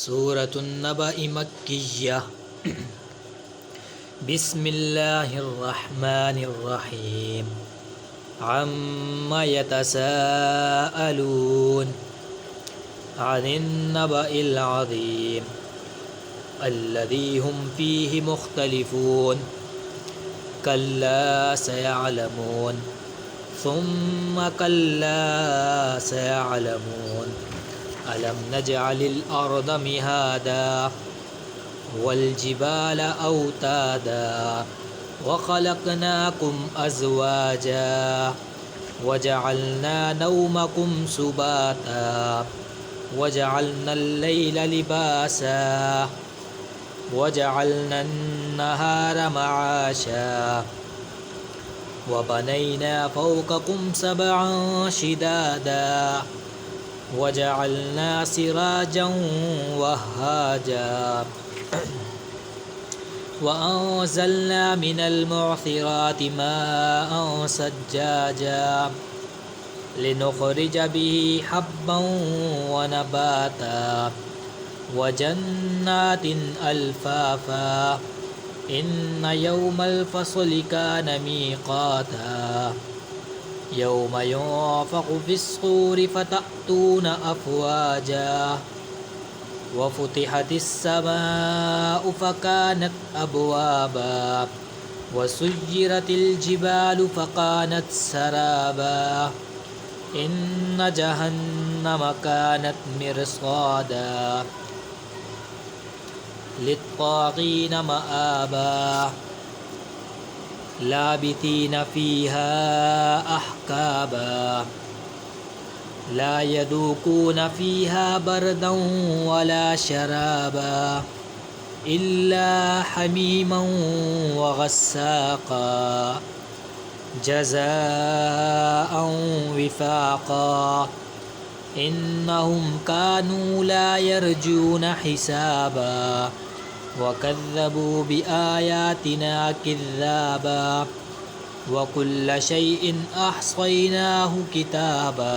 सूरतुन्नबअ मक्किय्या। बिस्मिल्लाहिर्रहमानिर्रहीम। अम्मा यतसाअलून अनिन्नबइल अज़ीम अल्लज़ी हुम फ़ीहि मुख्तलिफ़ून। कल्ला सयअलमून सुम्मा कल्ला सयअलमून। अलम नजअलिल अर्द मिहादा वल्जिबाल औतादा वखलक़नाकुम अज़वाजा वजअलना नौमकुम सुबाता वजअलनल लैला लिबासा वजअलनन नहारा मआशा वबनैना फ़ौक़कुम सबअन शिदादा वजअलना सिराजन वहाजा वअंज़लना मिनल मुअसिराति माअन सज्जाजा लिनुख़रिज बिही हब्बन व नबाता वजन्नातिन अल्फ़ाफ़ा इन्न यौमल फ़स्लि कान मीक़ाता यौम युन्फ़ख़ु फ़िस्सूरि फ़तअतून अफ़वाजा वफ़ुतिहतिस समाअु फ़कानत अबवाबा वसुय्यिरतिल जिबालु फ़कानत सराबा इन्न जहन्नम कानत मिरसादा लित्ताग़ीन मआबा लाबिथीन फ़ीहा अहक़ाबा ला यदूक़ून फ़ीहा बरदन वला शराबा इल्ला हमीमन व गस्साक़ा जज़ाअन विफ़ाक़ा इन्नहुम कानू ला यरजून हिसाबा वकज़्ज़बू बिआयातिना किज़्ज़ाबा वकुल्ल शैइन अहसैनाहु किताबा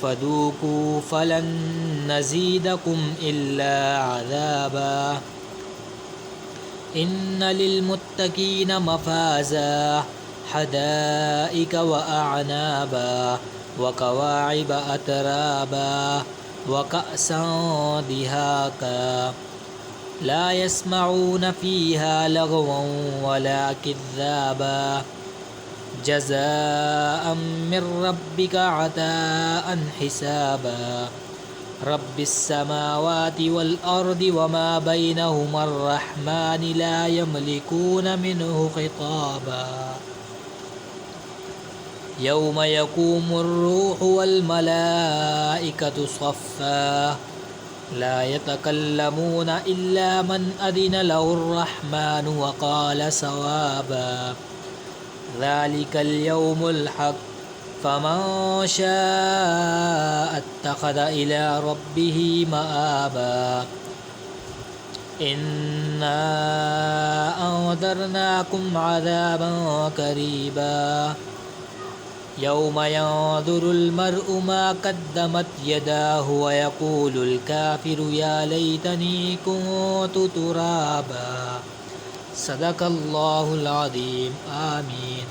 फ़ज़ूक़ू फ़लन नज़ीदकुम इल्ला अज़ाबा इन्न लिलमुत्तक़ीन मफ़ाज़ा हदाइक़ व अअनाबा वकवाइब अतराबा वकअसन दिहाक़ा ला यस्मऊन फ़ीहा लगवन वला किज़्ज़ाबा जज़ाअम मिर रब्बिक अताअन हिसाबा रब्बिस समावाति वल अर्दि वमा बैनहुमा अर्रहमानि ला यमलिकून मिन्हु खिताबा यौम यक़ूमुर रूहु वल मलाइकतु सफ़्फ़ा ला यतकल्लमून इल्ला मन अज़िन लहुर रहमानु व क़ाल सवाबा ज़ालिकल यौमुल हक़्क़ फ़मन शाअ इत्तख़ज़ इला रब्बिही मआबा इन्ना अंज़रनाकुम अज़ाबन क़रीबा यौम यंज़ुरुल मर्'उ मा क़द्दमत यदाहु व यक़ूलुल काफ़िरु या लैतनी कुन्तु तुराबा। सदक़ल्लाहुल अज़ीम। आमीन।